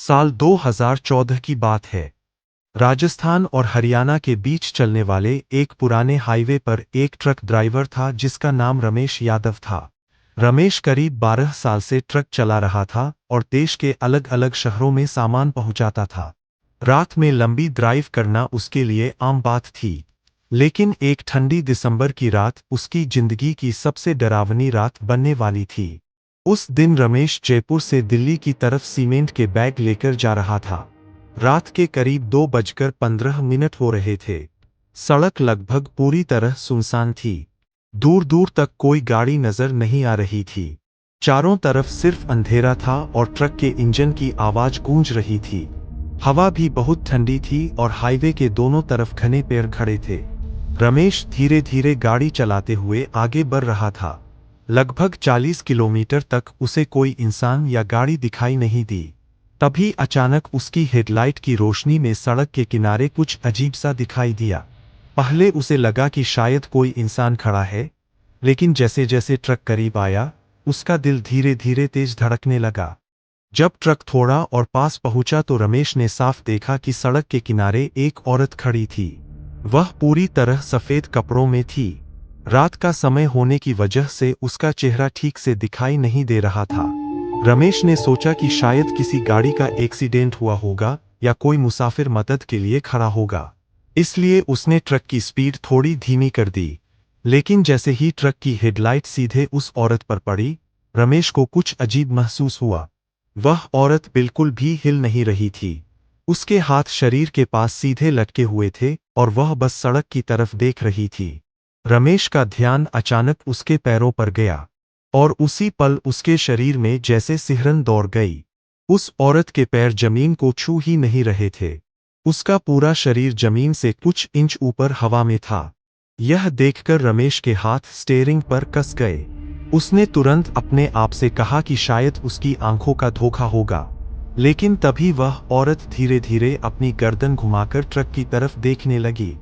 साल 2014 की बात है। राजस्थान और हरियाणा के बीच चलने वाले एक पुराने हाईवे पर एक ट्रक ड्राइवर था जिसका नाम रमेश यादव था। रमेश करीब 12 साल से ट्रक चला रहा था और देश के अलग अलग शहरों में सामान पहुंचाता था। रात में लंबी ड्राइव करना उसके लिए आम बात थी। लेकिन एक ठंडी दिसंबर की रात उसकी जिंदगी की सबसे डरावनी रात बनने वाली थी। उस दिन रमेश जयपुर से दिल्ली की तरफ सीमेंट के बैग लेकर जा रहा था। रात के करीब 2:15 हो रहे थे। सड़क लगभग पूरी तरह सुनसान थी। दूर दूर तक कोई गाड़ी नजर नहीं आ रही थी। चारों तरफ सिर्फ अंधेरा था और ट्रक के इंजन की आवाज गूंज रही थी। हवा भी बहुत ठंडी थी और हाईवे के दोनों तरफ घने पेड़ खड़े थे। रमेश धीरे धीरे गाड़ी चलाते हुए आगे बढ़ रहा था। लगभग 40 किलोमीटर तक उसे कोई इंसान या गाड़ी दिखाई नहीं दी। तभी अचानक उसकी हेडलाइट की रोशनी में सड़क के किनारे कुछ अजीब सा दिखाई दिया। पहले उसे लगा कि शायद कोई इंसान खड़ा है, लेकिन जैसे जैसे ट्रक करीब आया, उसका दिल धीरे धीरे तेज धड़कने लगा। जब ट्रक थोड़ा और पास पहुंचा तो रमेश ने साफ देखा कि सड़क के किनारे एक औरत खड़ी थी। वह पूरी तरह सफेद कपड़ों में थी। रात का समय होने की वजह से उसका चेहरा ठीक से दिखाई नहीं दे रहा था। रमेश ने सोचा कि शायद किसी गाड़ी का एक्सीडेंट हुआ होगा या कोई मुसाफिर मदद के लिए खड़ा होगा। इसलिए उसने ट्रक की स्पीड थोड़ी धीमी कर दी। लेकिन जैसे ही ट्रक की हेडलाइट सीधे उस औरत पर पड़ी, रमेश को कुछ अजीब महसूस हुआ। वह औरत बिल्कुल भी हिल नहीं रही थी। उसके हाथ शरीर के पास सीधे लटके हुए थे और वह बस सड़क की तरफ देख रही थी। रमेश का ध्यान अचानक उसके पैरों पर गया और उसी पल उसके शरीर में जैसे सिहरन दौड़ गई। उस औरत के पैर जमीन को छू ही नहीं रहे थे। उसका पूरा शरीर जमीन से कुछ इंच ऊपर हवा में था। यह देखकर रमेश के हाथ स्टीयरिंग पर कस गए। उसने तुरंत अपने आप से कहा कि शायद उसकी आंखों का धोखा होगा। लेकिन तभी वह औरत धीरे धीरे अपनी गर्दन घुमाकर ट्रक की तरफ देखने लगी।